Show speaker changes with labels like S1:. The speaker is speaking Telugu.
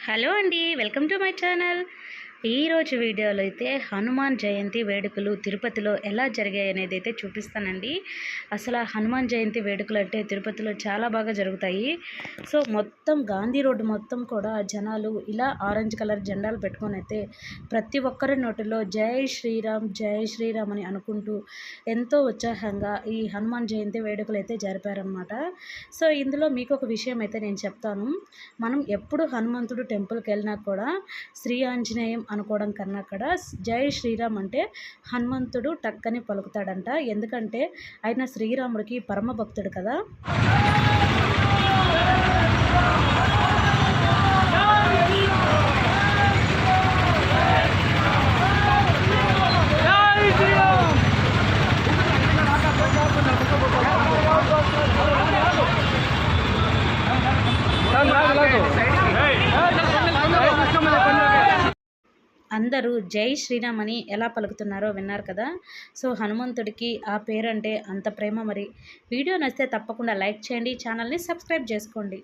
S1: హలో అండి, వెల్కమ్ టు మై ఛానల్. ఈరోజు వీడియోలో అయితే హనుమాన్ జయంతి వేడుకలు తిరుపతిలో ఎలా జరిగాయి అనేది అయితే చూపిస్తానండి. అసలు హనుమాన్ జయంతి వేడుకలు అంటే తిరుపతిలో చాలా బాగా జరుగుతాయి. సో మొత్తం గాంధీ రోడ్డు మొత్తం కూడా జనాలు ఇలా ఆరెంజ్ కలర్ జెండాలు పెట్టుకొని అయితే ప్రతి ఒక్కరి నోటిలో జై శ్రీరామ్ అని అనుకుంటూ ఎంతో ఉత్సాహంగా ఈ హనుమాన్ జయంతి వేడుకలు అయితే జరిపారనమాట. సో ఇందులో మీకు ఒక విషయం అయితే నేను చెప్తాను. మనం ఎప్పుడు హనుమంతుడు టెంపుల్కి వెళ్ళినా కూడా శ్రీ ఆంజనేయం అనుకోవడం కన్నా కూడా జై శ్రీరామ్ అంటే హనుమంతుడు టక్కని పలుకుతాడంట. ఎందుకంటే ఆయన శ్రీరాముడికి పరమ భక్తుడు కదా. అందరూ జై శ్రీరామ్ అని ఎలా పలుకుతున్నారో విన్నారు కదా. సో హనుమంతుడికి ఆ పేరంటే అంత ప్రేమ. మరి వీడియో నచ్చితే తప్పకుండా లైక్ చేయండి, ఛానల్ని సబ్స్క్రైబ్ చేసుకోండి.